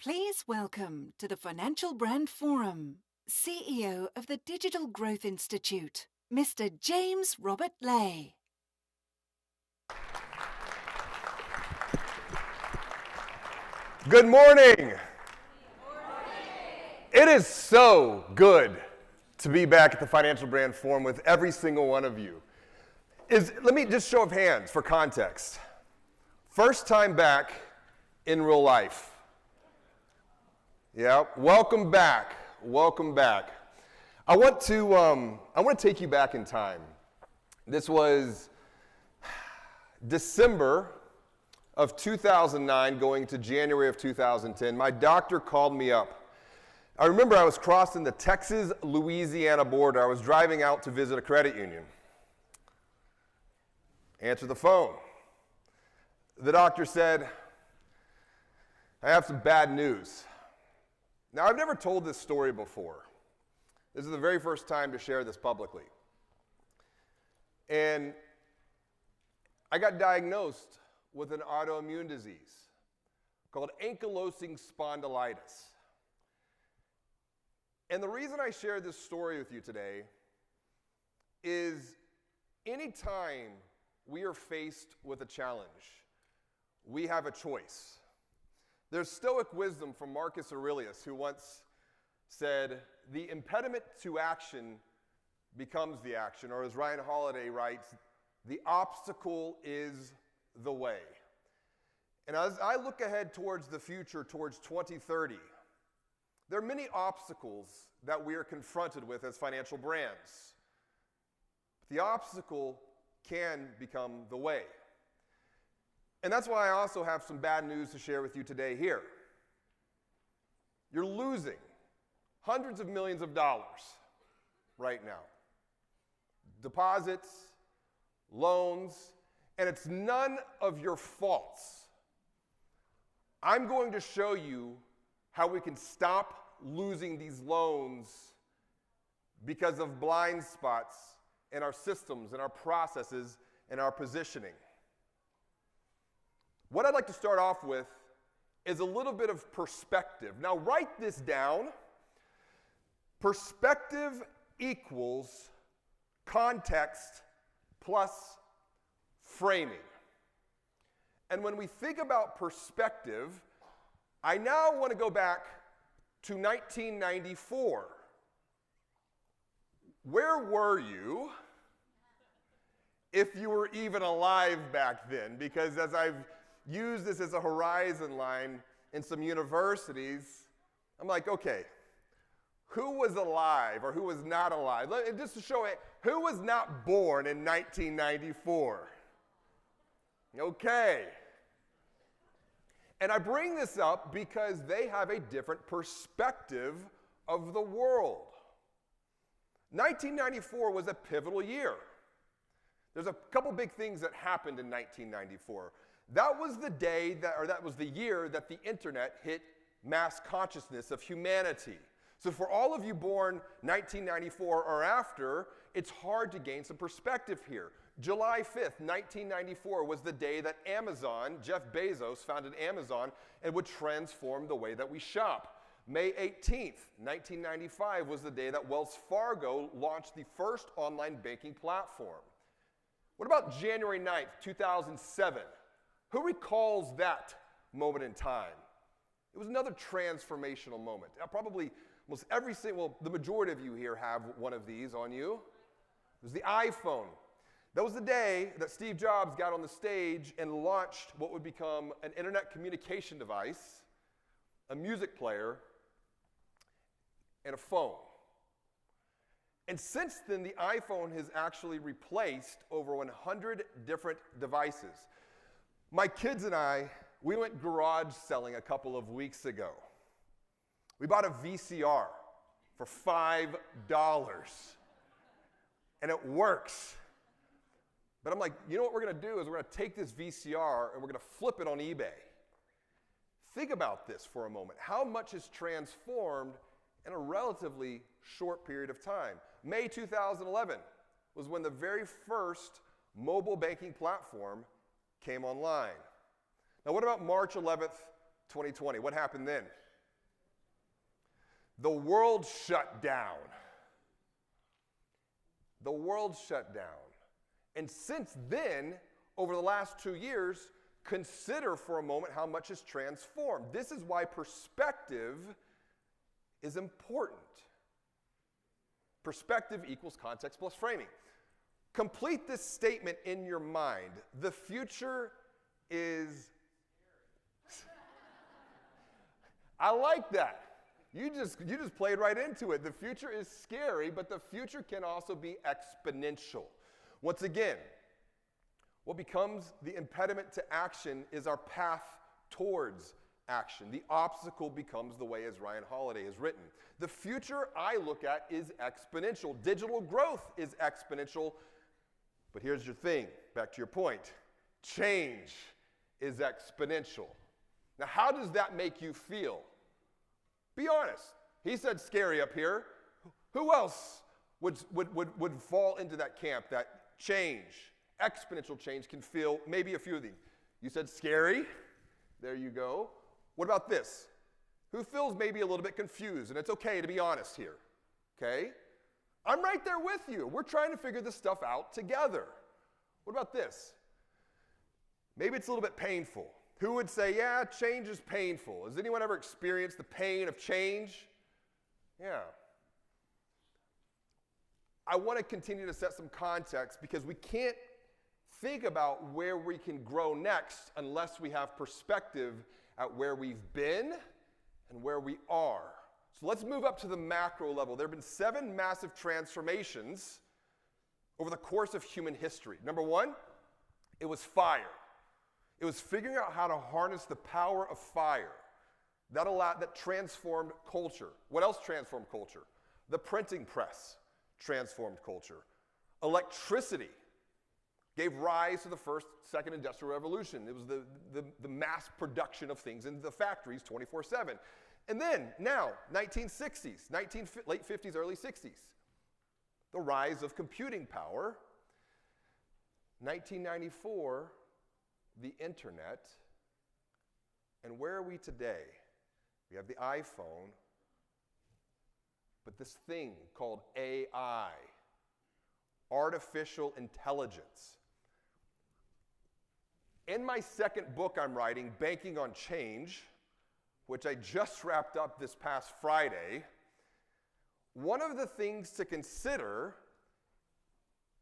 Please welcome to the Financial Brand Forum, CEO of the Digital Growth Institute, Mr. James Robert Lay. Good morning. It is so good to be back at the Financial Brand Forum with every single one of you. Let me just show of hands for context. First time back in real life. Yeah, welcome back. Welcome back. I want to take you back in time. This was December of 2009 going to January of 2010. My doctor called me up. I remember I was crossing the Texas-Louisiana border. I was driving out to visit a credit union. Answer the phone. The doctor said, "I have some bad news." Now, I've never told this story before. This is the very first time to share this publicly. And I got diagnosed with an autoimmune disease called ankylosing spondylitis. And the reason I share this story with you today is anytime we are faced with a challenge, we have a choice. There's Stoic wisdom from Marcus Aurelius, who once said, "The impediment to action becomes the action," or as Ryan Holiday writes, "The obstacle is the way." And as I look ahead towards the future, towards 2030, there are many obstacles that we are confronted with as financial brands. The obstacle can become the way. And that's why I also have some bad news to share with you today here. You're losing hundreds of millions of dollars right now. Deposits, loans, and it's none of your faults. I'm going to show you how we can stop losing these loans because of blind spots in our systems, in our processes, and our positioning. What I'd like to start off with is a little bit of perspective. Now, write this down. Perspective equals context plus framing. And when we think about perspective, I now want to go back to 1994. Where were you, if you were even alive back then? Because as I've used this as a horizon line in some universities, I'm like, okay, who was alive or who was not alive? Just to show it, who was not born in 1994? Okay. And I bring this up because they have a different perspective of the world. 1994 was a pivotal year. There's a couple big things that happened in 1994. That was the day that was the year that the internet hit mass consciousness of humanity. So for all of you born 1994 or after, it's hard to gain some perspective here. July 5th, 1994 was the day that Amazon, Jeff Bezos, founded Amazon and would transform the way that we shop. May 18th, 1995 was the day that Wells Fargo launched the first online banking platform. What about January 9th, 2007? Who recalls that moment in time? It was another transformational moment. Probably almost every single, the majority of you here have one of these on you. It was the iPhone. That was the day that Steve Jobs got on the stage and launched what would become an internet communication device, a music player, and a phone. And since then, the iPhone has actually replaced over 100 different devices. My kids and I, we went garage selling a couple of weeks ago. We bought a VCR for $5, and it works. But I'm like, you know what we're going to do is we're going to take this VCR and we're going to flip it on eBay. Think about this for a moment. How much has transformed in a relatively short period of time? May 2011 was when the very first mobile banking platform came online. Now, what about March 11th, 2020? What happened then? The world shut down. The world shut down. And since then, over the last 2 years, consider for a moment how much has transformed. This is why perspective is important. Perspective equals context plus framing. Complete this statement in your mind. The future is... I like that. You just played right into it. The future is scary, but the future can also be exponential. Once again, what becomes the impediment to action is our path towards action. The obstacle becomes the way, as Ryan Holiday has written. The future I look at is exponential. Digital growth is exponential. But here's your thing, back to your point. Change is exponential. Now, how does that make you feel? Be honest. He said scary up here. Who else would fall into that camp, that change, exponential change can feel? Maybe a few of these. You said scary. There you go. What about this? Who feels maybe a little bit confused? And it's okay to be honest here. Okay? I'm right there with you. We're trying to figure this stuff out together. What about this? Maybe it's a little bit painful. Who would say, yeah, change is painful? Has anyone ever experienced the pain of change? Yeah. I want to continue to set some context because we can't think about where we can grow next unless we have perspective at where we've been and where we are. So let's move up to the macro level. There have been 7 massive transformations over the course of human history. Number 1, it was fire. It was figuring out how to harness the power of fire. That transformed culture. What else transformed culture? The printing press transformed culture. Electricity gave rise to the first, second industrial revolution. It was the mass production of things in the factories 24/7. And then, now, 1960s, late 50s, early 60s, the rise of computing power. 1994, the internet. And where are we today? We have the iPhone, but this thing called AI, artificial intelligence. In my second book I'm writing, Banking on Change, which I just wrapped up this past Friday, one of the things to consider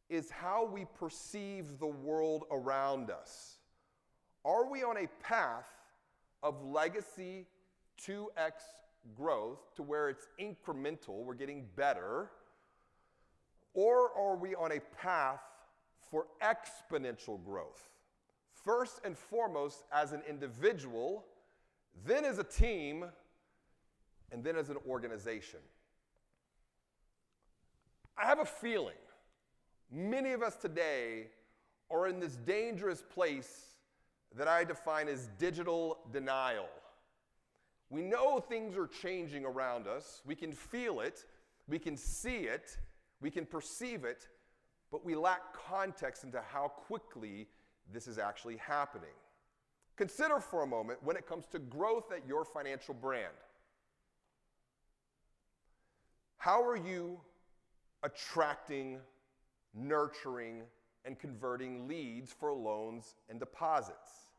is how we perceive the world around us. Are we on a path of legacy 2x growth to where it's incremental, we're getting better, or are we on a path for exponential growth? First and foremost as an individual, then as a team, and then as an organization. I have a feeling many of us today are in this dangerous place that I define as digital denial. We know things are changing around us. We can feel it. We can see it. We can perceive it. But we lack context into how quickly this is actually happening. Consider for a moment when it comes to growth at your financial brand. How are you attracting, nurturing, and converting leads for loans and deposits?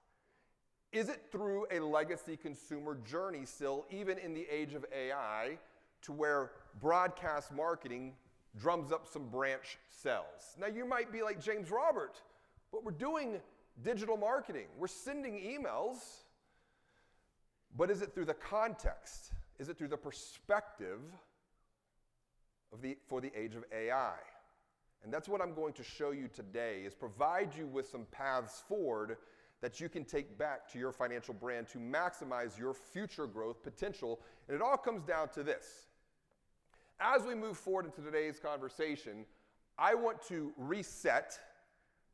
Is it through a legacy consumer journey still, even in the age of AI, to where broadcast marketing drums up some branch sales? Now you might be like James Robert, but we're doing digital marketing. We're sending emails, but is it through the context? Is it through the perspective for the age of AI? And that's what I'm going to show you today, is provide you with some paths forward that you can take back to your financial brand to maximize your future growth potential. And it all comes down to this. As we move forward into today's conversation, I want to reset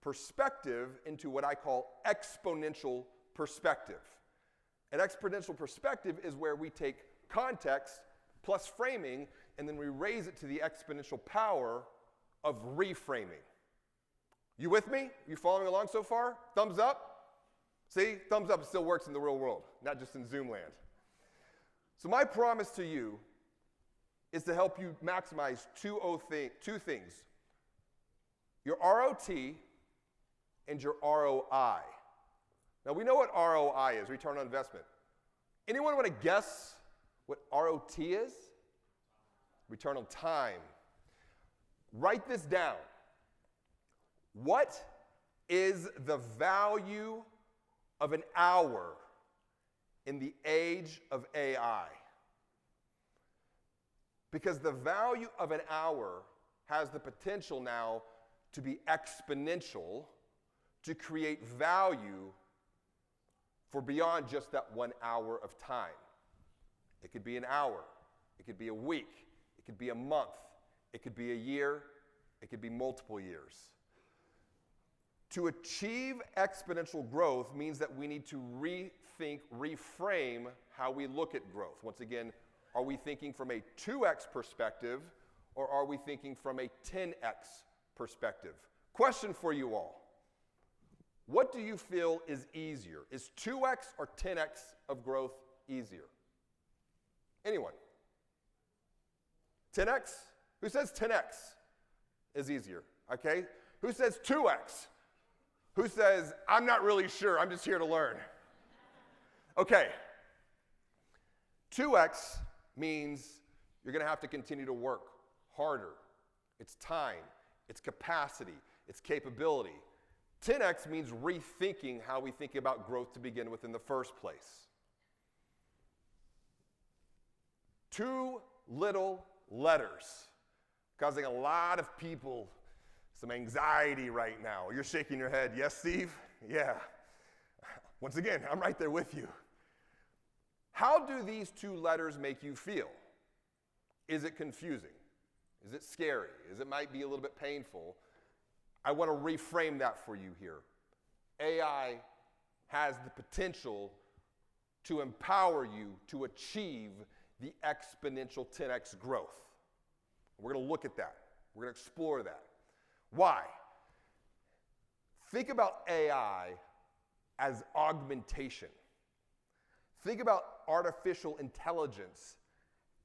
perspective into what I call exponential perspective. An exponential perspective is where we take context plus framing, and then we raise it to the exponential power of reframing. You with me? You following along so far? Thumbs up? See, thumbs up still works in the real world, not just in Zoom land. So my promise to you is to help you maximize two things: your ROT and your ROI. Now, we know what ROI is, return on investment. Anyone want to guess what ROT is? Return on time. Write this down. What is the value of an hour in the age of AI? Because the value of an hour has the potential now to be exponential, to create value for beyond just that 1 hour of time. It could be an hour, it could be a week, it could be a month, it could be a year, it could be multiple years. To achieve exponential growth means that we need to rethink, reframe how we look at growth. Once again, are we thinking from a 2x perspective, or are we thinking from a 10x perspective? Question for you all. What do you feel is easier? Is 2x or 10x of growth easier? Anyone? 10x? Who says 10x is easier? Okay. Who says 2x? Who says, I'm not really sure, I'm just here to learn? Okay. 2x means you're going to have to continue to work harder. It's time, it's capacity, it's capability. 10x means rethinking how we think about growth to begin with in the first place. 2 little letters causing a lot of people some anxiety right now. You're shaking your head. Yes, Steve? Yeah. Once again, I'm right there with you. How do these 2 letters make you feel? Is it confusing? Is it scary? Is it might be a little bit painful? I want to reframe that for you here. AI has the potential to empower you to achieve the exponential 10x growth. We're going to look at that. We're going to explore that. Why? Think about AI as augmentation. Think about artificial intelligence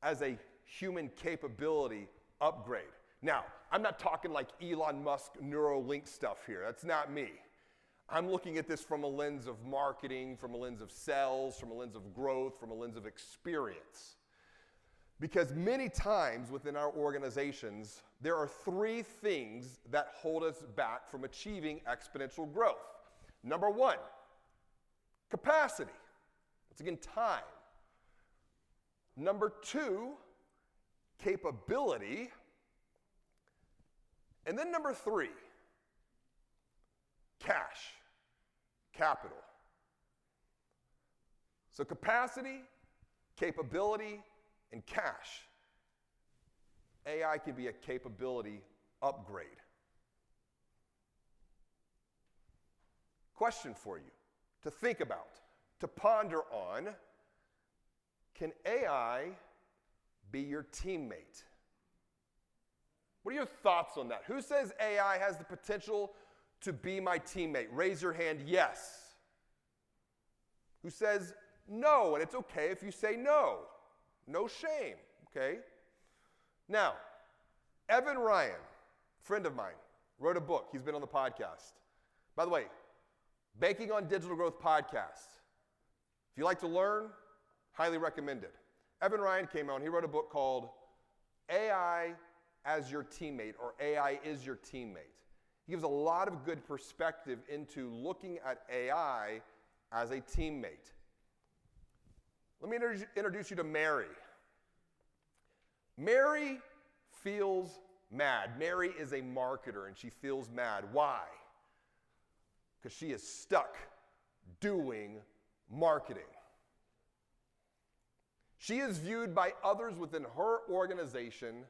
as a human capability upgrade. Now, I'm not talking like Elon Musk Neuralink stuff here. That's not me. I'm looking at this from a lens of marketing, from a lens of sales, from a lens of growth, from a lens of experience. Because many times within our organizations, there are 3 things that hold us back from achieving exponential growth. Number 1, capacity. Once again, time. Number 2, capability. And then number 3, cash, capital. So capacity, capability, and cash. AI can be a capability upgrade. Question for you to think about, to ponder on: can AI be your teammate? What are your thoughts on that? Who says AI has the potential to be my teammate? Raise your hand, yes. Who says no? And it's okay if you say no. No shame, okay? Now, Evan Ryan, friend of mine, wrote a book. He's been on the podcast. By the way, Banking on Digital Growth podcast. If you like to learn, highly recommend it. Evan Ryan came on. He wrote a book called AI as Your Teammate, or AI is Your Teammate. He gives a lot of good perspective into looking at AI as a teammate. Let me introduce you to Mary. Mary feels mad. Mary is a marketer, and she feels mad. Why? Because she is stuck doing marketing. She is viewed by others within her organization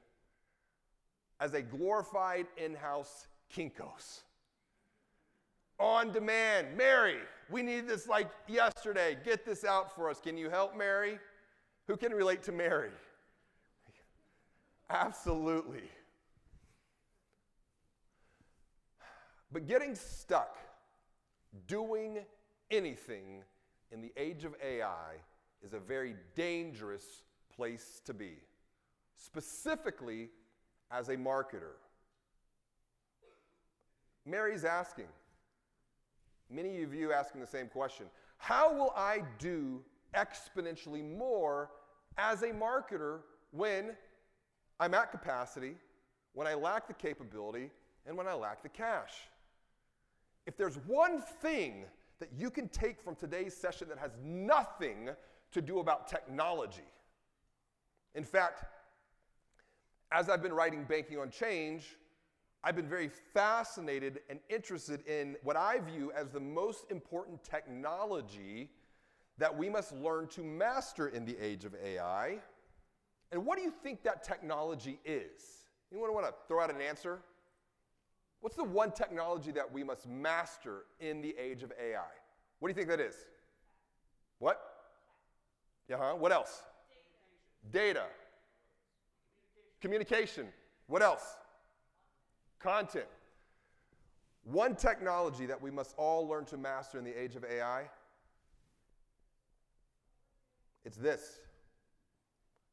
as a glorified in-house Kinko's. On demand. Mary, we need this like yesterday. Get this out for us. Can you help, Mary? Who can relate to Mary? Absolutely. But getting stuck doing anything in the age of AI is a very dangerous place to be. specifically as a marketer. Mary's asking, many of you asking the same question, how will I do exponentially more as a marketer when I'm at capacity, when I lack the capability, and when I lack the cash? If there's one thing that you can take from today's session that has nothing to do about technology, in fact, as I've been writing Banking on Change, I've been very fascinated and interested in what I view as the most important technology that we must learn to master in the age of AI. And what do you think that technology is? Anyone want to throw out an answer? What's the one technology that we must master in the age of AI? What do you think that is? What? What else? Data. Communication. What else? Content. One technology that we must all learn to master in the age of AI, it's this.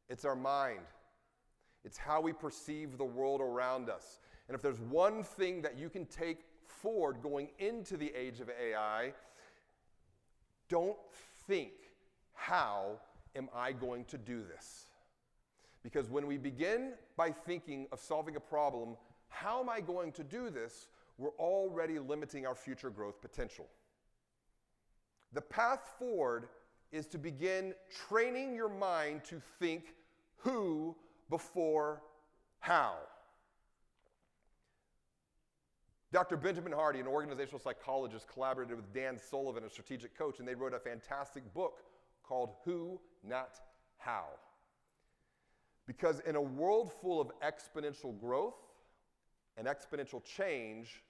It's our mind. It's how we perceive the world around us. And if there's one thing that you can take forward going into the age of AI, don't think, how am I going to do this? Because when we begin by thinking of solving a problem, how am I going to do this, we're already limiting our future growth potential. The path forward is to begin training your mind to think who before how. Dr. Benjamin Hardy, an organizational psychologist, collaborated with Dan Sullivan, a strategic coach, and they wrote a fantastic book called Who, Not How. Because in a world full of exponential growth and exponential change,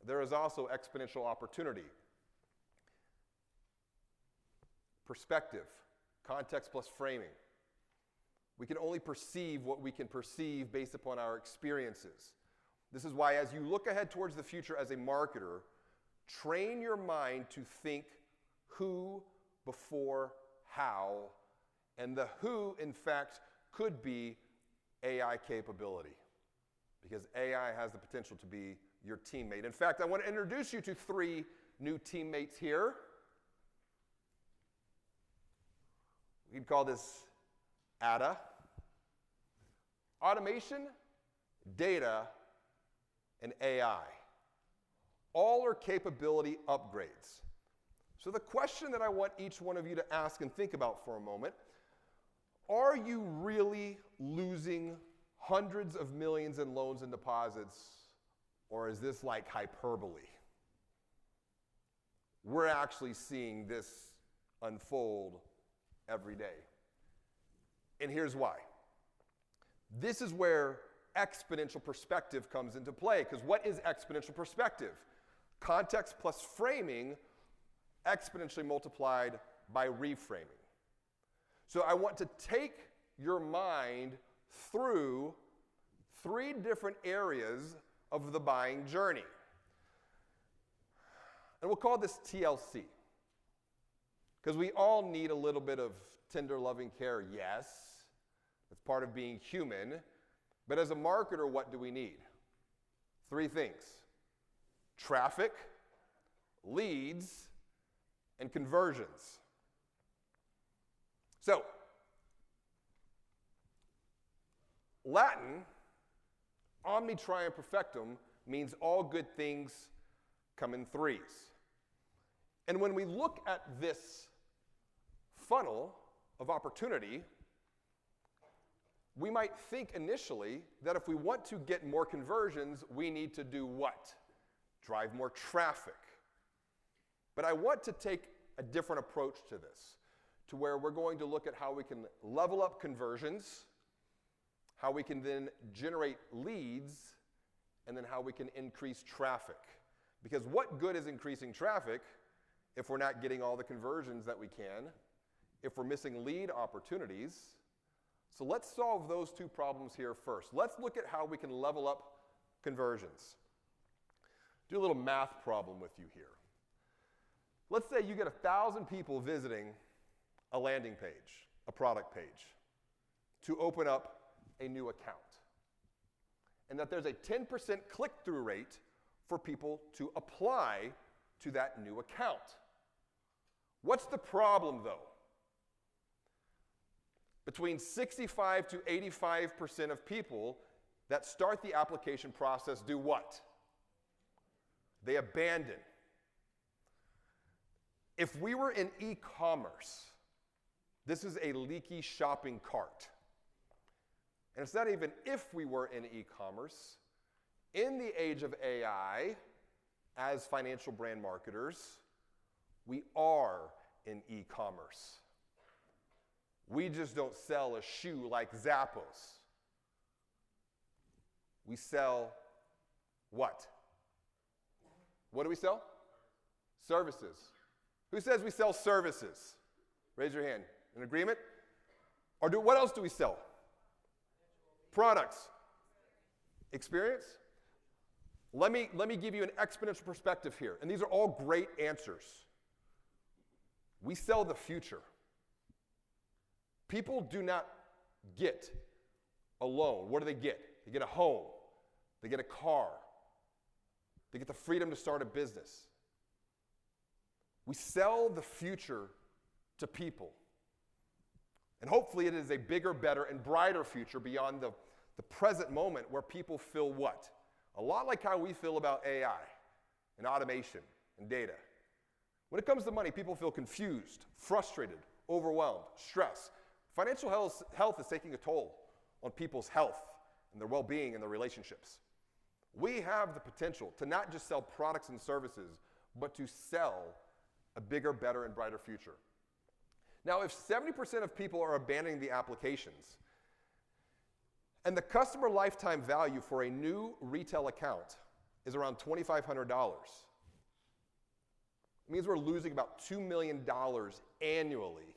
there is also exponential opportunity. Perspective, context plus framing. We can only perceive what we can perceive based upon our experiences. This is why, as you look ahead towards the future as a marketer, train your mind to think who before how, and the who, in fact, could be AI capability, because AI has the potential to be your teammate. In fact, I want to introduce you to 3 new teammates here. We'd call this ADA. Automation, data, and AI. All are capability upgrades. So the question that I want each one of you to ask and think about for a moment, are you really losing hundreds of millions in loans and deposits, or is this like hyperbole? We're actually seeing this unfold every day. And here's why. This is where exponential perspective comes into play, because what is exponential perspective? Context plus framing exponentially multiplied by reframing. So I want to take your mind through 3 different areas of the buying journey. And we'll call this TLC, because we all need a little bit of tender, loving care, yes. It's part of being human. But as a marketer, what do we need? 3 things: traffic, leads, and conversions. So, Latin, omni trium perfectum, means all good things come in 3s. And when we look at this funnel of opportunity, we might think initially that if we want to get more conversions, we need to do what? Drive more traffic. But I want to take a different approach to this, to where we're going to look at how we can level up conversions, how we can then generate leads, and then how we can increase traffic. Because what good is increasing traffic if we're not getting all the conversions that we can, if we're missing lead opportunities? So let's solve those 2 problems here first. Let's look at how we can level up conversions. Do a little math problem with you here. Let's say you get 1,000 people visiting a landing page, a product page, to open up a new account. And that there's a 10% click-through rate for people to apply to that new account. What's the problem, though? Between 65 to 85% of people that start the application process do what? They abandon. If we were in e-commerce, this is a leaky shopping cart. And it's not even if we were in e-commerce. In the age of AI, as financial brand marketers, we are in e-commerce. We just don't sell a shoe like Zappos. We sell what? What do we sell? Services. Who says we sell services? Raise your hand. In agreement? Or what else do we sell? Products. Experience? Let me give you an exponential perspective here. And these are all great answers. We sell the future. People do not get a loan. What do they get? They get a home. They get a car. They get the freedom to start a business. We sell the future to people. And hopefully it is a bigger, better, and brighter future beyond the present moment where people feel what? A lot like how we feel about AI and automation and data. When it comes to money, people feel confused, frustrated, overwhelmed, stressed. Financial health is taking a toll on people's health and their well-being and their relationships. We have the potential to not just sell products and services, but to sell a bigger, better, and brighter future. Now, if 70% of people are abandoning the applications, and the customer lifetime value for a new retail account is around $2,500, it means we're losing about $2 million annually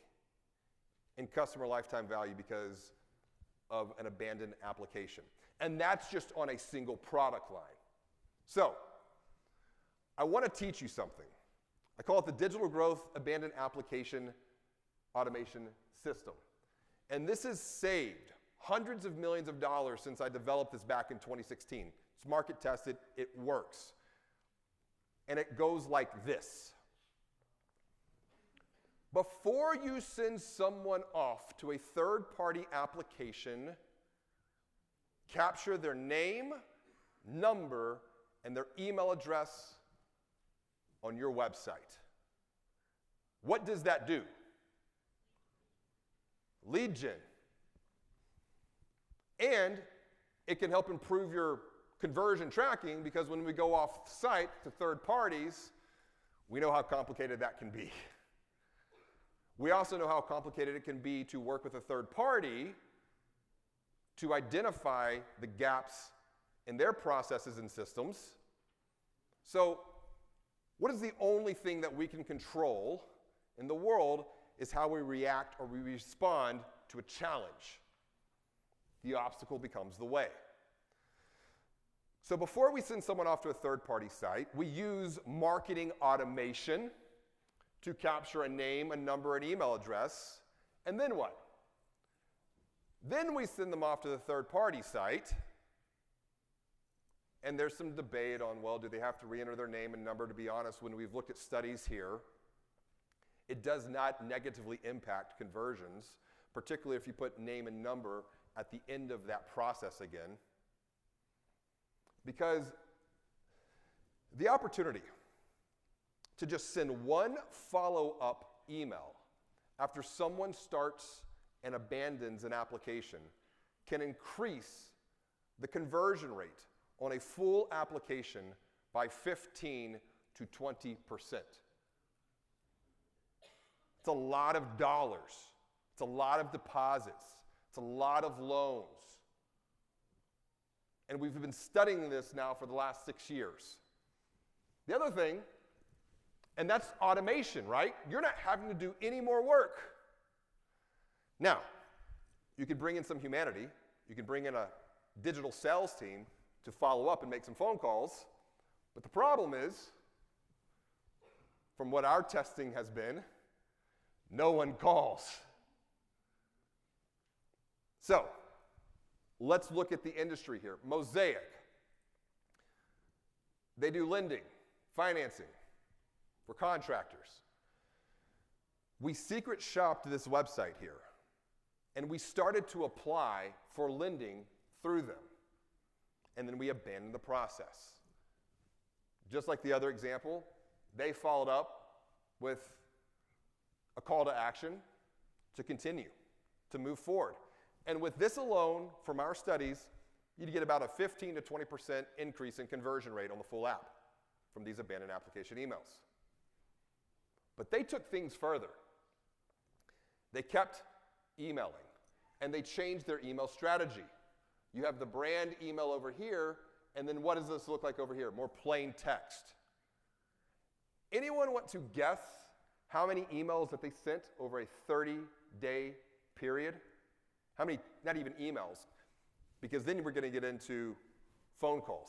in customer lifetime value because of an abandoned application. And that's just on a single product line. So, I want to teach you something. I call it the Digital Growth Abandoned Application Automation System. And this has saved hundreds of millions of dollars since I developed this back in 2016. It's market tested, it works. And it goes like this. Before you send someone off to a third-party application, capture their name, number, and their email address on your website. What does that do? Lead gen. And it can help improve your conversion tracking because when we go off site to third parties, we know how complicated that can be. We also know how complicated it can be to work with a third party to identify the gaps in their processes and systems. So, what is the only thing that we can control in the world is how we react or we respond to a challenge. The obstacle becomes the way. So before we send someone off to a third-party site, we use marketing automation to capture a name, a number, an email address, and then what? Then we send them off to the third-party site, and there's some debate on, well, do they have to re-enter their name and number? To be honest, when we've looked at studies here, it does not negatively impact conversions, particularly if you put name and number at the end of that process again. Because the opportunity to just send one follow-up email after someone starts and abandons an application can increase the conversion rate on a full application by 15 to 20%. It's a lot of dollars. It's a lot of deposits. It's a lot of loans. And we've been studying this now for the last 6 years. The other thing, and that's automation, right? You're not having to do any more work. Now, you could bring in some humanity. You can bring in a digital sales team to follow up and make some phone calls. But the problem is, from what our testing has been, no one calls. So, Let's look at the industry here. Mosaic. They do lending, financing for contractors. We secret shopped this website here, and we started to apply for lending through them. And then we abandoned the process. Just like the other example, they followed up with a call to action to continue, to move forward. And with this alone, from our studies, you'd get about a 15 to 20% increase in conversion rate on the full app from these abandoned application emails. But they took things further. They kept emailing, and they changed their email strategy. You have the brand email over here, and then what does this look like over here? More plain text. Anyone want to guess how many emails that they sent over a 30-day period? How many, not even emails, because then we're going to get into phone calls.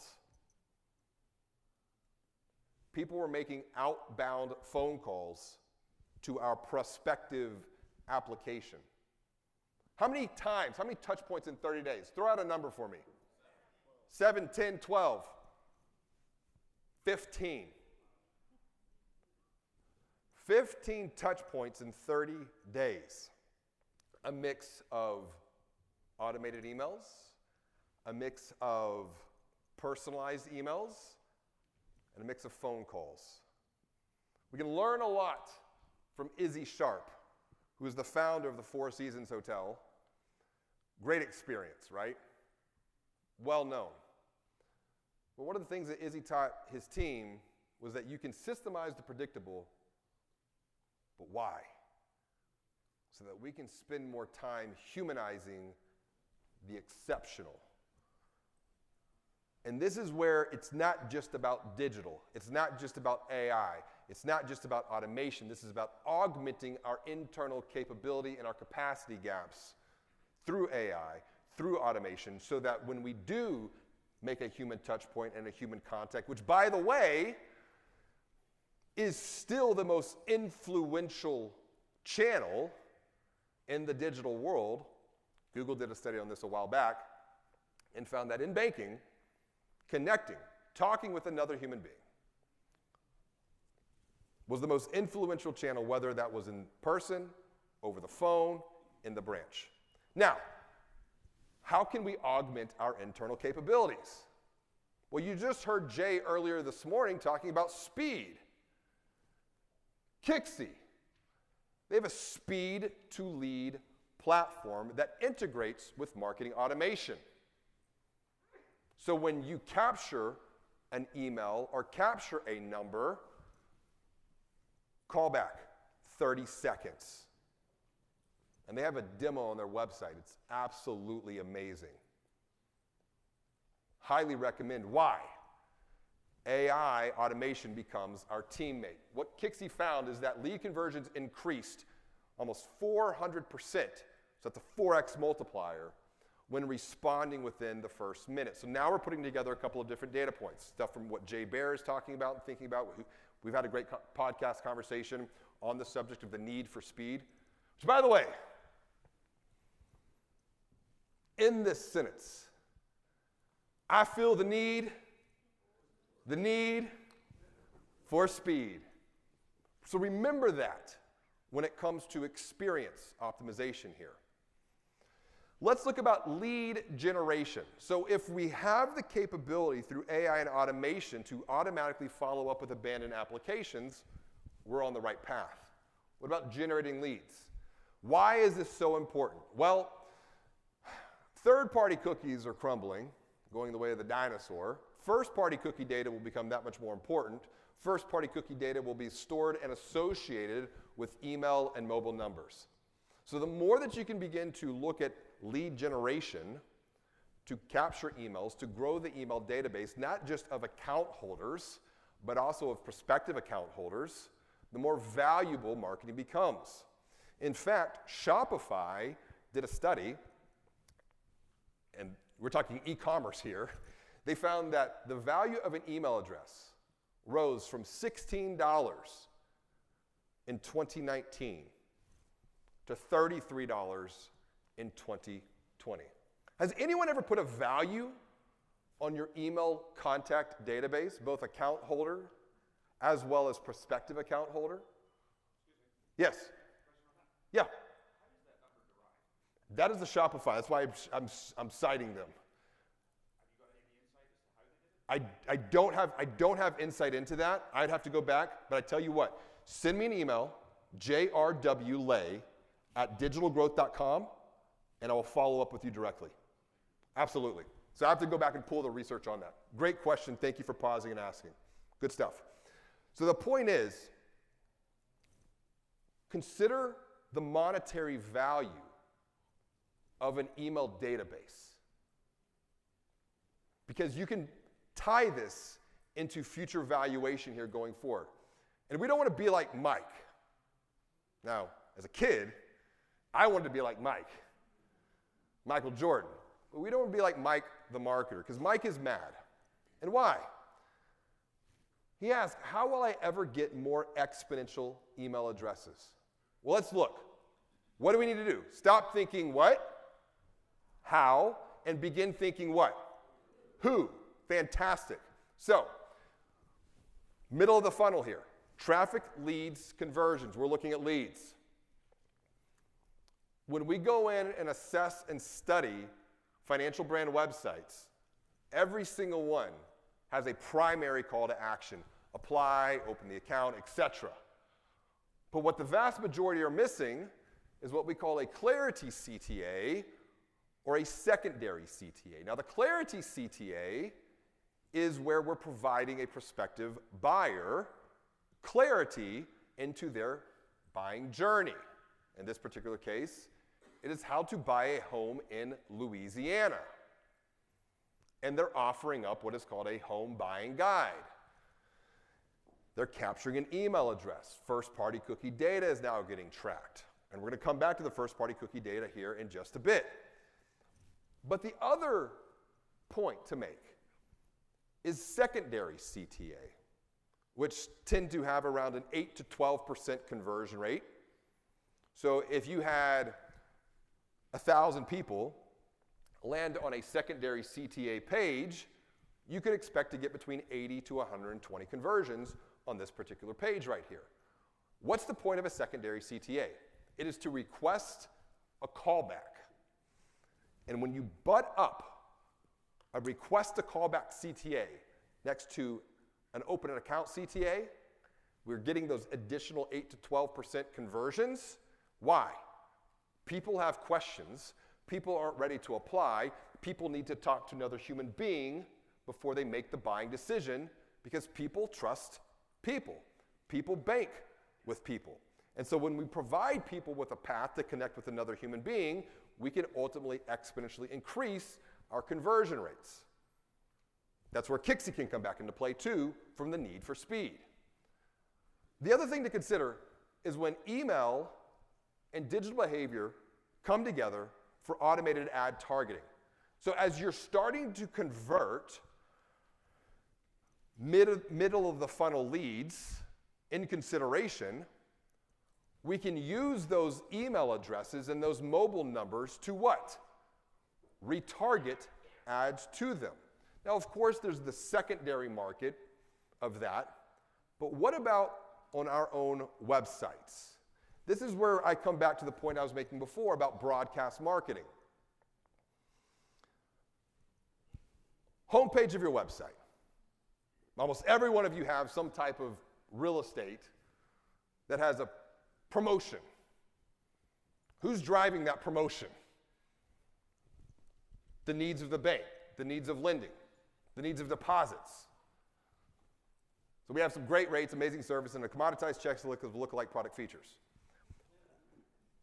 People were making outbound phone calls to our prospective application. How many times, how many touch points in 30 days? Throw out a number for me. 7, 10, 12, 15. 15 touch points in 30 days. A mix of automated emails, a mix of personalized emails, and a mix of phone calls. We can learn a lot from Izzy Sharp, who is the founder of the Four Seasons Hotel. Great experience, right? Well known. But one of the things that Izzy taught his team was that you can systemize the predictable, but why? So that we can spend more time humanizing the exceptional. And this is where it's not just about digital. It's not just about AI. It's not just about automation. This is about augmenting our internal capability and our capacity gaps through AI, through automation, so that when we do make a human touch point and a human contact, which, by the way, is still the most influential channel in the digital world. Google did a study on this a while back and found that in banking, connecting, talking with another human being was the most influential channel, whether that was in person, over the phone, in the branch. Now, how can we augment our internal capabilities? Well, you just heard Jay earlier this morning talking about speed. Kixie, they have a speed to lead platform that integrates with marketing automation. So when you capture an email or capture a number, call back, 30 seconds. And they have a demo on their website. It's absolutely amazing. Highly recommend. Why? AI automation becomes our teammate. What Kixie found is that lead conversions increased almost 400%. So that's a 4x multiplier when responding within the first minute. So now we're putting together a couple of different data points, stuff from what Jay Baer is talking about and thinking about. We've had a great podcast conversation on the subject of the need for speed, which, by the way, in this sentence, I feel the need for speed. So remember that when it comes to experience optimization here. Let's look about lead generation. So if we have the capability through AI and automation to automatically follow up with abandoned applications, we're on the right path. What about generating leads? Why is this so important? Well, third-party cookies are crumbling, going the way of the dinosaur. First-party cookie data will become that much more important. First-party cookie data will be stored and associated with email and mobile numbers. So the more that you can begin to look at lead generation to capture emails, to grow the email database, not just of account holders, but also of prospective account holders, the more valuable marketing becomes. In fact, Shopify did a study, and we're talking e-commerce here. They found that the value of an email address rose from $16 in 2019 to $33 in 2020. Has anyone ever put a value on your email contact database, both account holder as well as prospective account holder? Yes. Yeah. That is the Shopify. That's why I'm citing them. I don't have insight into that. I'd have to go back, but I tell you what, send me an email, jrwlay@digitalgrowth.com, and I will follow up with you directly. Absolutely. So I have to go back and pull the research on that. Great question. Thank you for pausing and asking. Good stuff. So the point is, consider the monetary value of an email database, because you can tie this into future valuation here going forward. And we don't want to be like Mike. Now, as a kid, I wanted to be like Mike, Michael Jordan. But we don't want to be like Mike the marketer, because Mike is mad. And why? He asked, how will I ever get more exponential email addresses? Well, let's look. What do we need to do? Stop thinking what? How? And begin thinking what? Who? Fantastic. So, middle of the funnel here. Traffic, leads, conversions. We're looking at leads. When we go in and assess and study financial brand websites, every single one has a primary call to action. Apply, open the account, etc. But what the vast majority are missing is what we call a clarity CTA or a secondary CTA. Now, the clarity CTA is where we're providing a prospective buyer clarity into their buying journey. In this particular case, it is how to buy a home in Louisiana. And they're offering up what is called a home buying guide. They're capturing an email address. First-party cookie data is now getting tracked. And we're going to come back to the first-party cookie data here in just a bit. But the other point to make is secondary CTA, which tend to have around an 8 to 12% conversion rate. So if you had 1,000 people land on a secondary CTA page, you could expect to get between 80 to 120 conversions on this particular page right here. What's the point of a secondary CTA? It is to request a callback. And when you butt up a request a callback CTA next to an open an account CTA, we're getting those additional 8 to 12% conversions. Why? People have questions. People aren't ready to apply. People need to talk to another human being before they make the buying decision, because people trust people. People bank with people. And so when we provide people with a path to connect with another human being, we can ultimately exponentially increase our conversion rates. That's where Kixie can come back into play too, from the need for speed. The other thing to consider is when email and digital behavior come together for automated ad targeting. So as you're starting to convert middle of the funnel leads in consideration, we can use those email addresses and those mobile numbers to what? Retarget ads to them. Now, of course, there's the secondary market of that, but what about on our own websites? This is where I come back to the point I was making before about broadcast marketing. Homepage of your website. Almost every one of you have some type of real estate that has a promotion. Who's driving that promotion? The needs of the bank, the needs of lending, the needs of deposits. So we have some great rates, amazing service, and a commoditized checks of lookalike product features.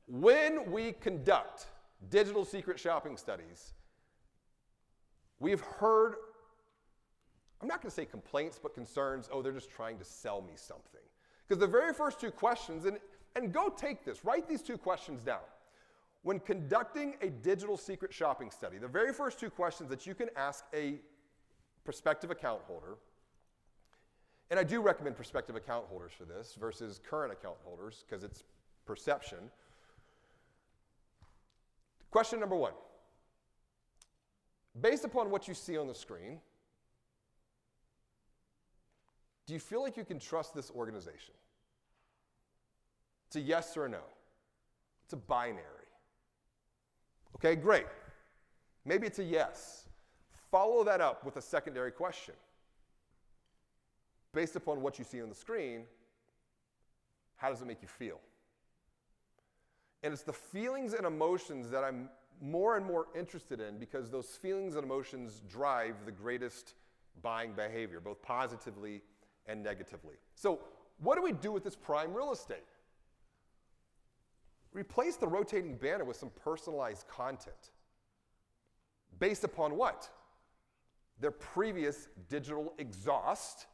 When we conduct digital secret shopping studies, we've heard, I'm not going to say complaints, but concerns, oh, they're just trying to sell me something. Because the very first two questions, and go take this, write these two questions down. When conducting a digital secret shopping study, the very first two questions that you can ask a prospective account holder, and I do recommend prospective account holders for this versus current account holders because it's perception. Question number one, based upon what you see on the screen, do you feel like you can trust this organization? It's a yes or a no. It's a binary. Okay, great. Maybe it's a yes. Follow that up with a secondary question. Based upon what you see on the screen, how does it make you feel? And it's the feelings and emotions that I'm more and more interested in, because those feelings and emotions drive the greatest buying behavior, both positively and negatively. So what do we do with this prime real estate? Replace the rotating banner with some personalized content. Based upon what? Their previous digital exhaust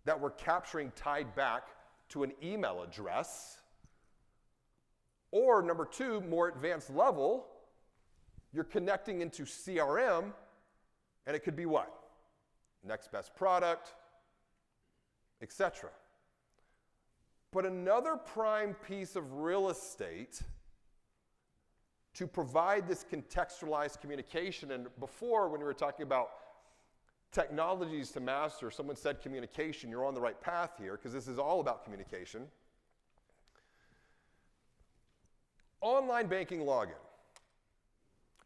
that we're capturing tied back to an email address. Or number two, more advanced level, you're connecting into CRM, and it could be what? Next best product, etc. But another prime piece of real estate to provide this contextualized communication, and before when we were talking about technologies to master, someone said communication, you're on the right path here, because this is all about communication. Online banking login.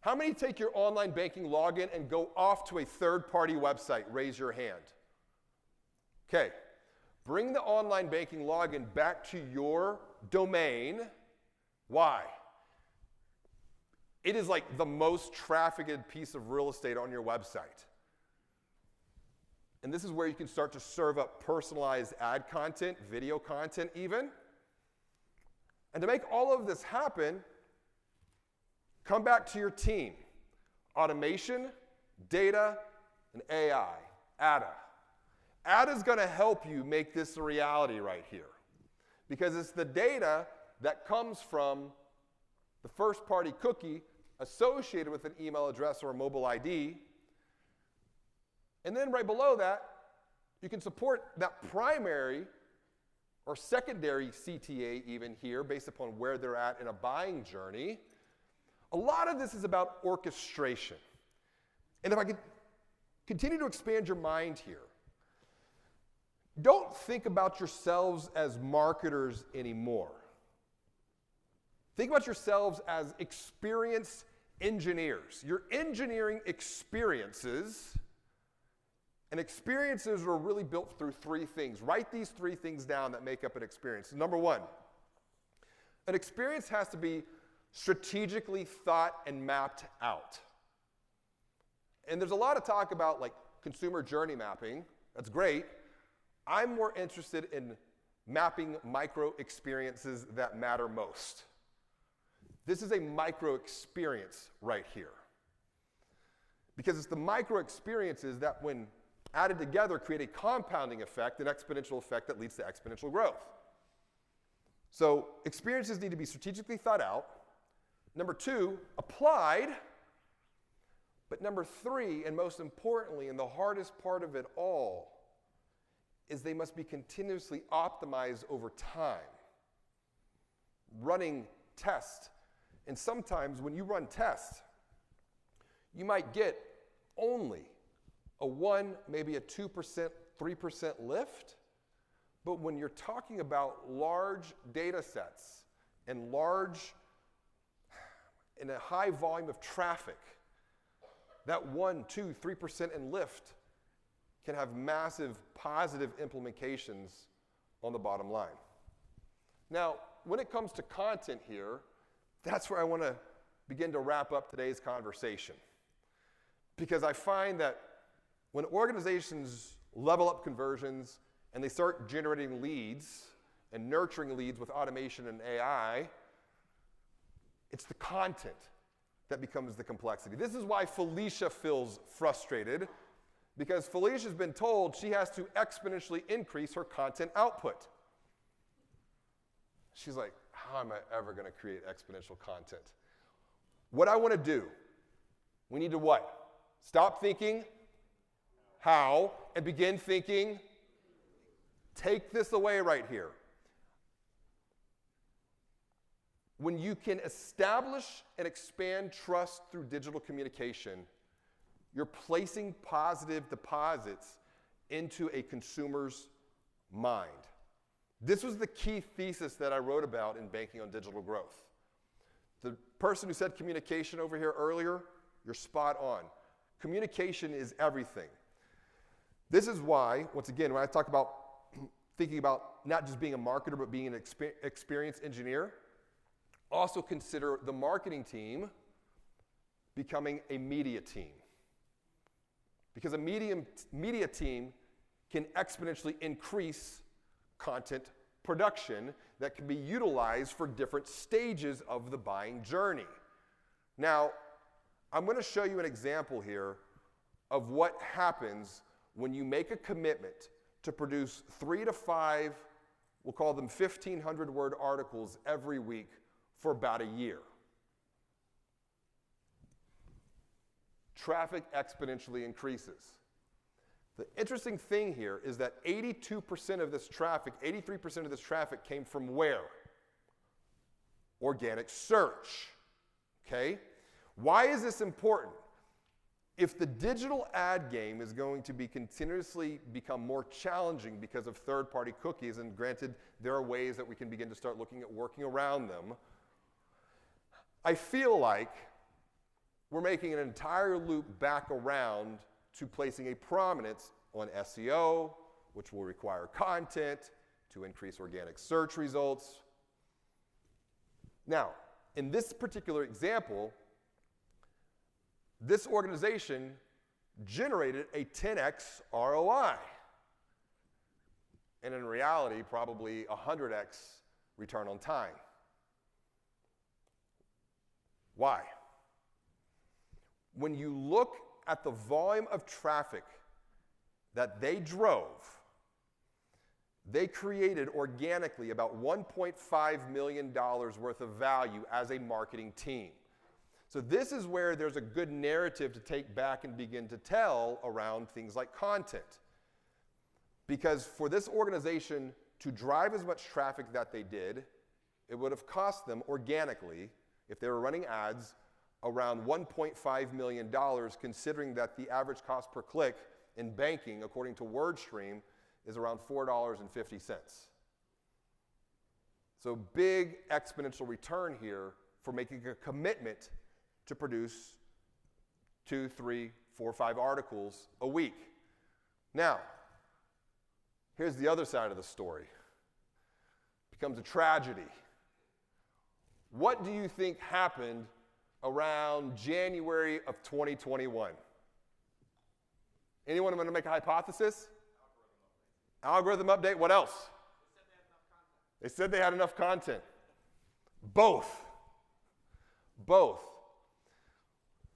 How many take your online banking login and go off to a third-party website? Raise your hand. Okay. Bring the online banking login back to your domain. Why? It is like the most trafficked piece of real estate on your website. And this is where you can start to serve up personalized ad content, video content even. And to make all of this happen, come back to your team. Automation, data, and AI. ADA. ADA is going to help you make this a reality right here, because it's the data that comes from the first-party cookie associated with an email address or a mobile ID. And then right below that, you can support that primary or secondary CTA even here based upon where they're at in a buying journey. A lot of this is about orchestration. And if I could continue to expand your mind here, don't think about yourselves as marketers anymore. Think about yourselves as experienced engineers. You're engineering experiences, and experiences are really built through three things. Write these three things down that make up an experience. Number one, an experience has to be strategically thought and mapped out. And there's a lot of talk about like consumer journey mapping. That's great. I'm more interested in mapping micro experiences that matter most. This is a micro experience right here. Because it's the micro experiences that, when added together, create a compounding effect, an exponential effect that leads to exponential growth. So experiences need to be strategically thought out. Number two, applied. But number three, and most importantly, and the hardest part of it all, is they must be continuously optimized over time. Running tests. And sometimes when you run tests, you might get only a 1, maybe a 2%, 3% lift. But when you're talking about large data sets and in a high volume of traffic, that 1, 2, 3% in lift can have massive positive implications on the bottom line. Now, when it comes to content here, that's where I want to begin to wrap up today's conversation. Because I find that when organizations level up conversions and they start generating leads and nurturing leads with automation and AI, it's the content that becomes the complexity. This is why Felicia feels frustrated, because Felicia's been told she has to exponentially increase her content output. She's like, how am I ever going to create exponential content? What I want to do, we need to what? Stop thinking how and begin thinking. Take this away right here. When you can establish and expand trust through digital communication, You're placing positive deposits into a consumer's mind. This was the key thesis that I wrote about in Banking on Digital Growth. The person who said communication over here earlier, you're spot on. Communication is everything. This is why, once again, when I talk about thinking about not just being a marketer, but being an experienced engineer, also consider the marketing team becoming a media team. Because a media team can exponentially increase content production that can be utilized for different stages of the buying journey. Now, I'm going to show you an example here of what happens when you make a commitment to produce 3 to 5, we'll call them 1,500-word articles every week for about a year. Traffic exponentially increases. The interesting thing here is that 82% of this traffic, 83% of this traffic came from where? Organic search. Okay? Why is this important? If the digital ad game is going to be continuously become more challenging because of third-party cookies, and granted, there are ways that we can begin to start looking at working around them, I feel like we're making an entire loop back around to placing a prominence on SEO, which will require content to increase organic search results. Now, in this particular example, this organization generated a 10x ROI. And in reality, probably 100x return on time. Why? When you look at the volume of traffic that they drove, they created organically about $1.5 million worth of value as a marketing team. So this is where there's a good narrative to take back and begin to tell around things like content. Because for this organization to drive as much traffic that they did, it would have cost them organically, if they were running ads, around $1.5 million, considering that the average cost per click in banking, according to WordStream, is around $4.50. So big exponential return here for making a commitment to produce 2, 3, 4, 5 articles a week. Now, here's the other side of the story. It becomes a tragedy. What do you think happened around January of 2021? Anyone want to make a hypothesis? Algorithm update. What else? They said they had enough content. Both.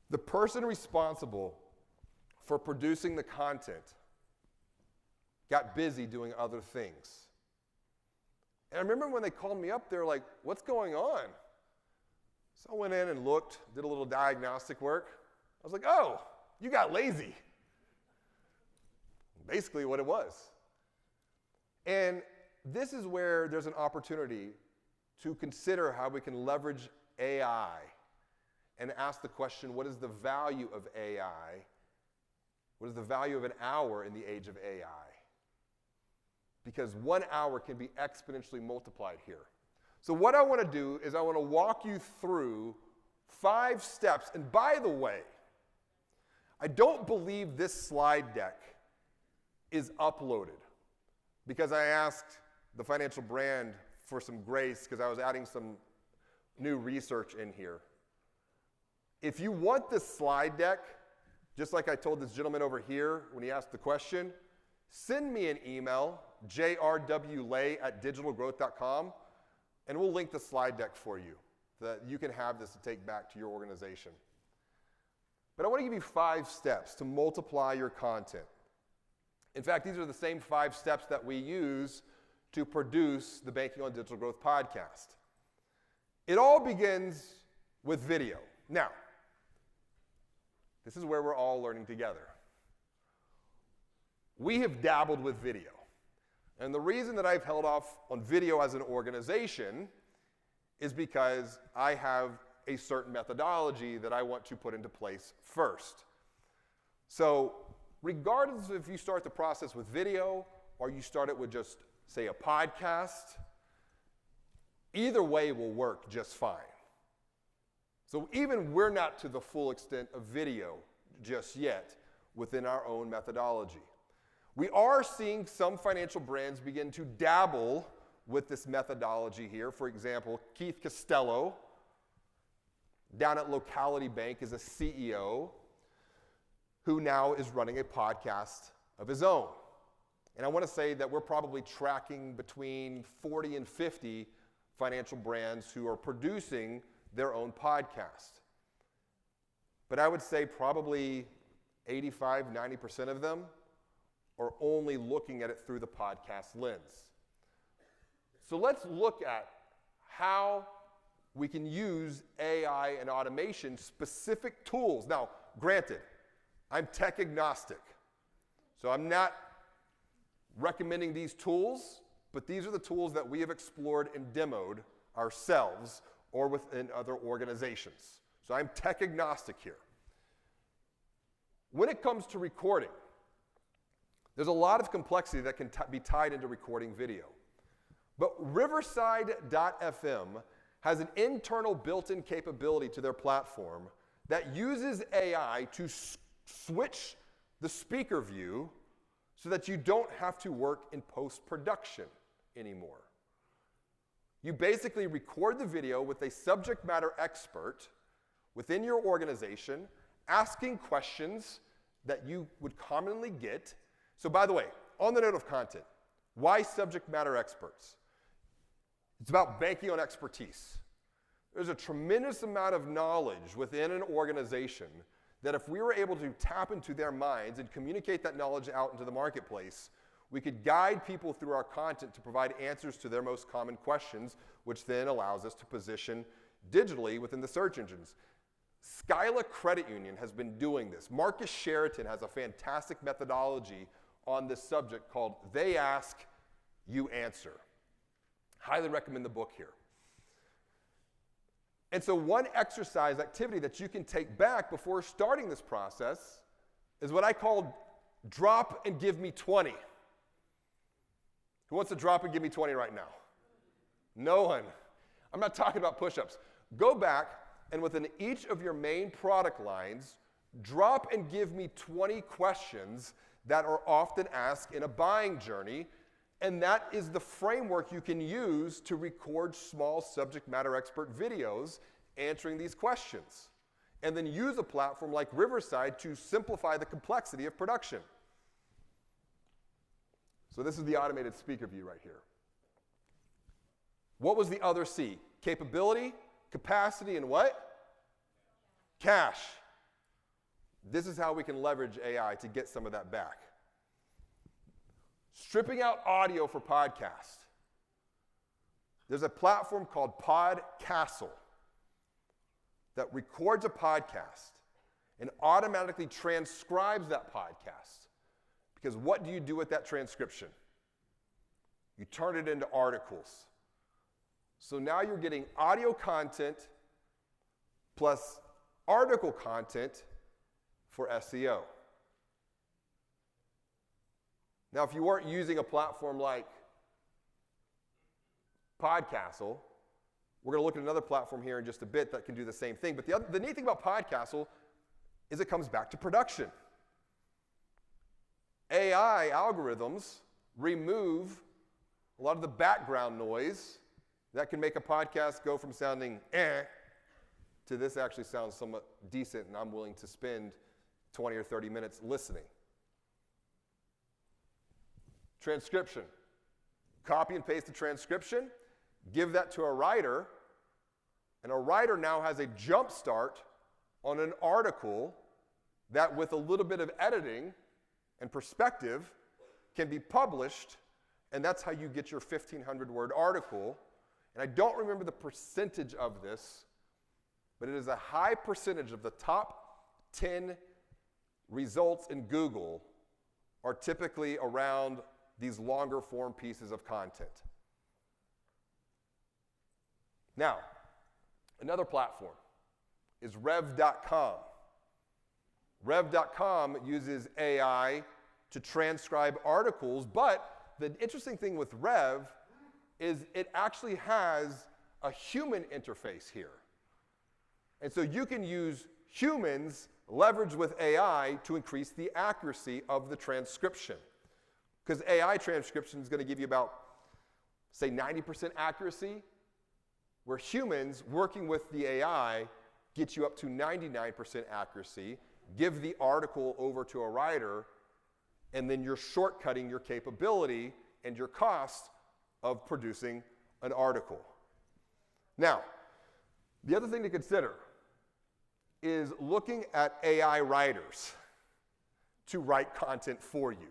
The person responsible for producing the content got busy doing other things. And I remember when they called me up, they were like, what's going on? So I went in and looked, did a little diagnostic work. I was like, oh, you got lazy. Basically what it was. And this is where there's an opportunity to consider how we can leverage AI and ask the question, what is the value of AI? What is the value of an hour in the age of AI? Because 1 hour can be exponentially multiplied here. So what I want to do is I want to walk you through 5 steps. And by the way, I don't believe this slide deck is uploaded because I asked the financial brand for some grace because I was adding some new research in here. If you want this slide deck, just like I told this gentleman over here when he asked the question, send me an email, jrwlay@digitalgrowth.com, and we'll link the slide deck for you so that you can have this to take back to your organization. But I want to give you 5 steps to multiply your content. In fact, these are the same 5 steps that we use to produce the Banking on Digital Growth podcast. It all begins with video. Now, this is where we're all learning together. We have dabbled with video. And the reason that I've held off on video as an organization is because I have a certain methodology that I want to put into place first. So regardless of if you start the process with video or you start it with just, say, a podcast, either way will work just fine. So even we're not to the full extent of video just yet within our own methodology. We are seeing some financial brands begin to dabble with this methodology here. For example, Keith Costello down at Locality Bank is a CEO who now is running a podcast of his own. And I want to say that we're probably tracking between 40 and 50 financial brands who are producing their own podcast. But I would say probably 85, 90% of them are only looking at it through the podcast lens. So let's look at how we can use AI and automation, specific tools. Now, granted, I'm tech agnostic, so I'm not recommending these tools, but these are the tools that we have explored and demoed ourselves or within other organizations. So I'm tech agnostic here. When it comes to recording, there's a lot of complexity that can be tied into recording video. But Riverside.fm has an internal built-in capability to their platform that uses AI to switch the speaker view so that you don't have to work in post-production anymore. You basically record the video with a subject matter expert within your organization asking questions that you would commonly get. So by the way, on the note of content, why subject matter experts? It's about banking on expertise. There's a tremendous amount of knowledge within an organization that if we were able to tap into their minds and communicate that knowledge out into the marketplace, we could guide people through our content to provide answers to their most common questions, which then allows us to position digitally within the search engines. Skyla Credit Union has been doing this. Marcus Sheraton has a fantastic methodology on this subject called They Ask, You Answer. Highly recommend the book here. And so one exercise activity that you can take back before starting this process is what I call drop and give me 20. Who wants to drop and give me 20 right now? No one. I'm not talking about push-ups. Go back and within each of your main product lines, drop and give me 20 questions that are often asked in a buying journey, and that is the framework you can use to record small subject matter expert videos answering these questions. And then use a platform like Riverside to simplify the complexity of production. So this is the automated speaker view right here. What was the other C? Capability, capacity, and what? Cash. This is how we can leverage AI to get some of that back. Stripping out audio for podcast. There's a platform called Podcastle that records a podcast and automatically transcribes that podcast. Because what do you do with that transcription? You turn it into articles. So now you're getting audio content plus article content for SEO. Now, if you weren't using a platform like Podcastle, we're going to look at another platform here in just a bit that can do the same thing. But the neat thing about Podcastle is it comes back to production. AI algorithms remove a lot of the background noise that can make a podcast go from sounding to this actually sounds somewhat decent, and I'm willing to spend 20 or 30 minutes listening. Transcription. Copy and paste the transcription, give that to a writer, and a writer now has a jump start on an article that with a little bit of editing and perspective can be published, and that's how you get your 1,500-word article. And I don't remember the percentage of this, but it is a high percentage of the top 10 results in Google are typically around these longer form pieces of content. Now, another platform is rev.com. Rev.com uses AI to transcribe articles, but the interesting thing with Rev is it actually has a human interface here. And so you can use humans leveraged with AI to increase the accuracy of the transcription. Because AI transcription is going to give you about, say, 90% accuracy, where humans working with the AI get you up to 99% accuracy, give the article over to a writer, and then you're shortcutting your capability and your cost of producing an article. Now, the other thing to consider is looking at AI writers to write content for you.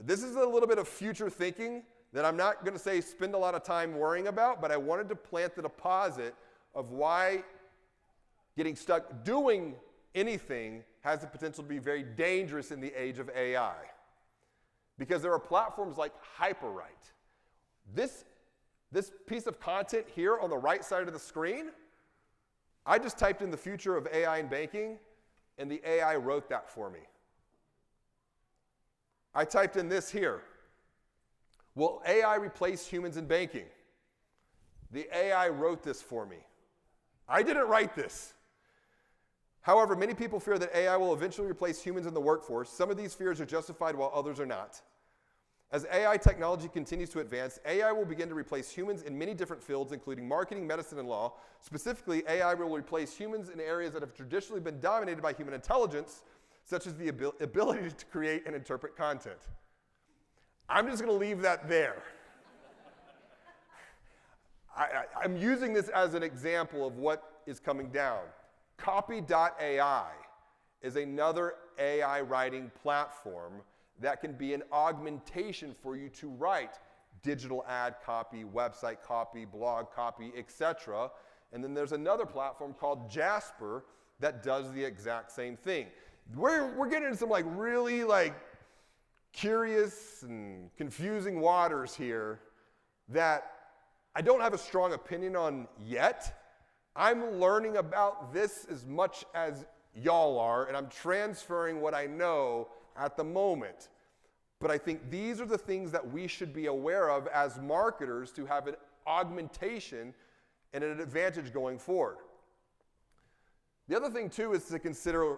This is a little bit of future thinking that I'm not going to say spend a lot of time worrying about, but I wanted to plant the deposit of why getting stuck doing anything has the potential to be very dangerous in the age of AI. Because there are platforms like Hyperwrite. This piece of content here on the right side of the screen, I just typed in the future of AI in banking, and the AI wrote that for me. I typed in this here. Will AI replace humans in banking? The AI wrote this for me. I didn't write this. However, many people fear that AI will eventually replace humans in the workforce. Some of these fears are justified while others are not. As AI technology continues to advance, AI will begin to replace humans in many different fields, including marketing, medicine, and law. Specifically, AI will replace humans in areas that have traditionally been dominated by human intelligence, such as the ability to create and interpret content. I'm just going to leave that there. I'm using this as an example of what is coming down. Copy.ai is another AI writing platform that can be an augmentation for you to write digital ad copy, website copy, blog copy, etc. And then there's another platform called Jasper that does the exact same thing. We're getting into some really curious and confusing waters here that I don't have a strong opinion on yet. I'm learning about this as much as y'all are, and I'm transferring what I know at the moment. But I think these are the things that we should be aware of as marketers to have an augmentation and an advantage going forward. The other thing, too, is to consider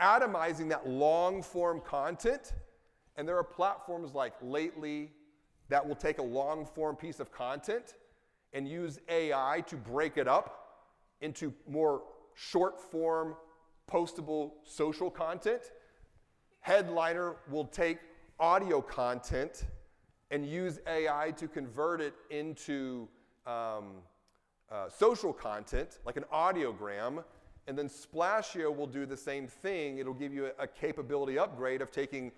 atomizing that long-form content. And there are platforms like Lately that will take a long-form piece of content and use AI to break it up into more short-form, postable social content. Headliner will take audio content and use AI to convert it into social content, like an audiogram. And then Splashio will do the same thing. It'll give you a capability upgrade of taking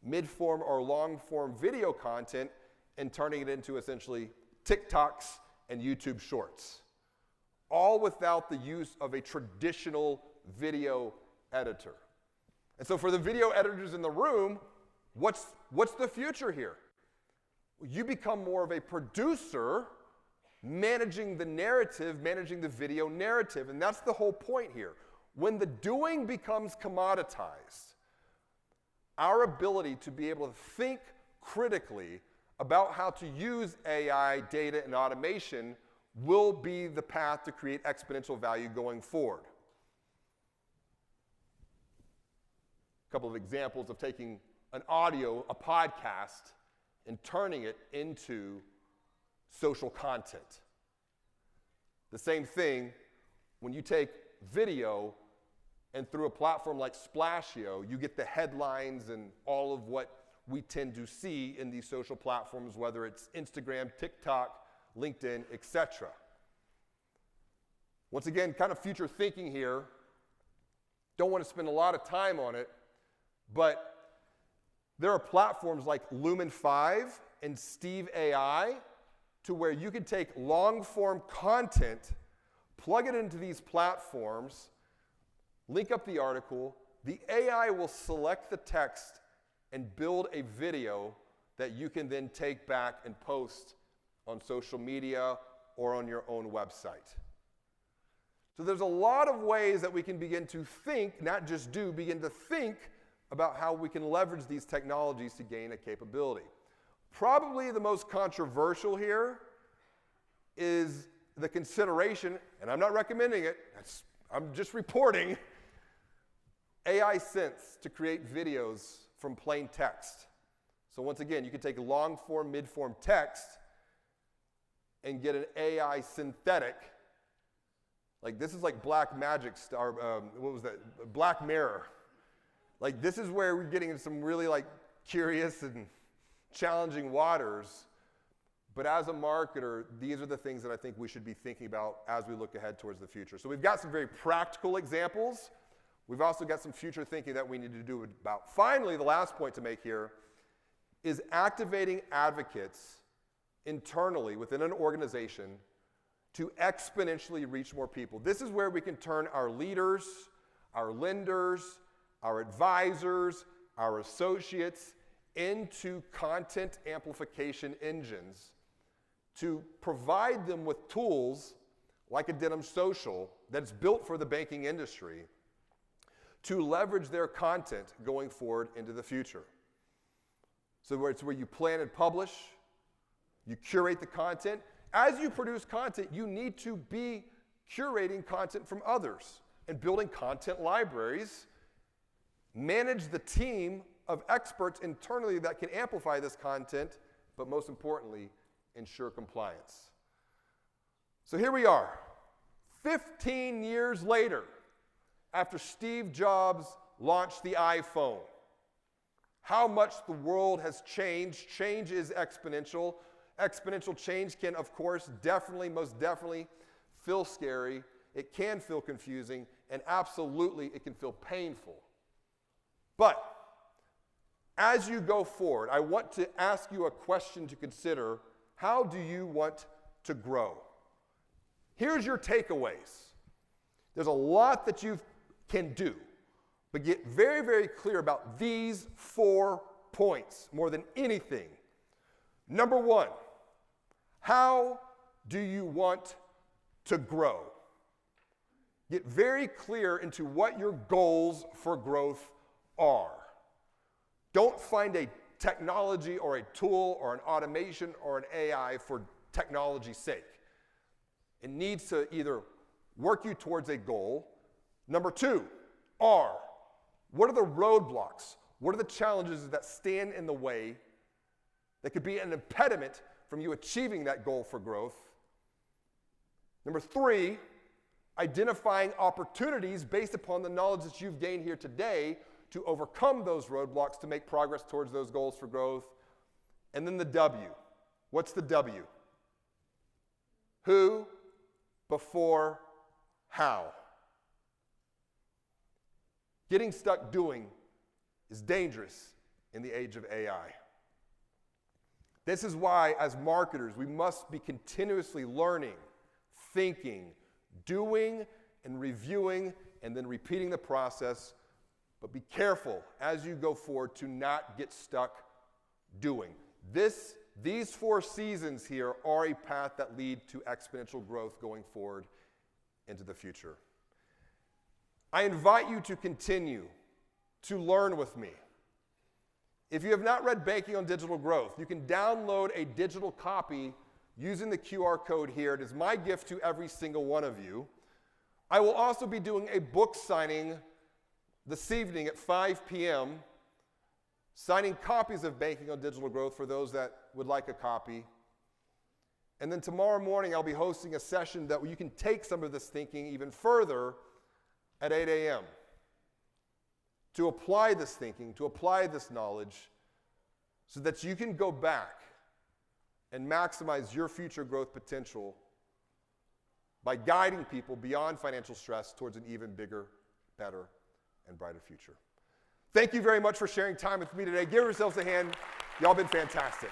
mid-form or long-form video content and turning it into essentially TikToks and YouTube Shorts, all without the use of a traditional video editor. And so for the video editors in the room, what's the future here? You become more of a producer managing the narrative, managing the video narrative, and that's the whole point here. When the doing becomes commoditized, our ability to be able to think critically about how to use AI, data, and automation will be the path to create exponential value going forward. A couple of examples of taking an audio, a podcast, and turning it into social content. The same thing when you take video and through a platform like Splashio, you get the headlines and all of what we tend to see in these social platforms, whether it's Instagram, TikTok, LinkedIn, etc. Once again, kind of future thinking here. Don't want to spend a lot of time on it, but there are platforms like Lumen 5 and Steve AI to where you can take long-form content, plug it into these platforms, link up the article, the AI will select the text and build a video that you can then take back and post on social media or on your own website. So there's a lot of ways that we can begin to think, not just do, begin to think about how we can leverage these technologies to gain a capability. Probably the most controversial here is the consideration, and I'm not recommending it, I'm just reporting, AI Sense to create videos from plain text. So once again, you can take long form, mid form text and get an AI synthetic. Like this is like Black Magic Star, what was that? Black Mirror. Like this is where we're getting into some really like curious and challenging waters. But as a marketer, these are the things that I think we should be thinking about as we look ahead towards the future. So we've got some very practical examples. We've also got some future thinking that we need to do about. Finally, the last point to make here is activating advocates internally within an organization to exponentially reach more people. This is where we can turn our leaders, our lenders, our advisors, our associates into content amplification engines to provide them with tools like a Denim Social that's built for the banking industry to leverage their content going forward into the future. So it's where you plan and publish, you curate the content. As you produce content, you need to be curating content from others and building content libraries, manage the team of experts internally that can amplify this content, but most importantly, ensure compliance. So here we are, 15 years later, after Steve Jobs launched the iPhone. How much the world has changed. Change is exponential. Exponential change can, of course, most definitely feel scary. It can feel confusing, and absolutely it can feel painful. But as you go forward, I want to ask you a question to consider. How do you want to grow? Here's your takeaways. There's a lot that you can do, but get very, very clear about these 4 points more than anything. Number 1, how do you want to grow? Get very clear into what your goals for growth are. Don't find a technology or a tool or an automation or an AI for technology's sake. It needs to either work you towards a goal. Number 2, what are the roadblocks? What are the challenges that stand in the way that could be an impediment from you achieving that goal for growth? Number 3, identifying opportunities based upon the knowledge that you've gained here today to overcome those roadblocks to make progress towards those goals for growth. And then the W. What's the W? Who before how. Getting stuck doing is dangerous in the age of AI. This is why, as marketers, we must be continuously learning, thinking, doing, and reviewing, and then repeating the process. But be careful as you go forward to not get stuck doing. These 4 seasons here are a path that lead to exponential growth going forward into the future. I invite you to continue to learn with me. If you have not read Banking on Digital Growth, you can download a digital copy using the QR code here. It is my gift to every single one of you. I will also be doing a book signing this evening at 5 p.m., signing copies of Banking on Digital Growth for those that would like a copy. And then tomorrow morning, I'll be hosting a session that you can take some of this thinking even further at 8 a.m. to apply this thinking, to apply this knowledge, so that you can go back and maximize your future growth potential by guiding people beyond financial stress towards an even bigger, better, and brighter future. Thank you very much for sharing time with me today. Give yourselves a hand. Y'all been fantastic.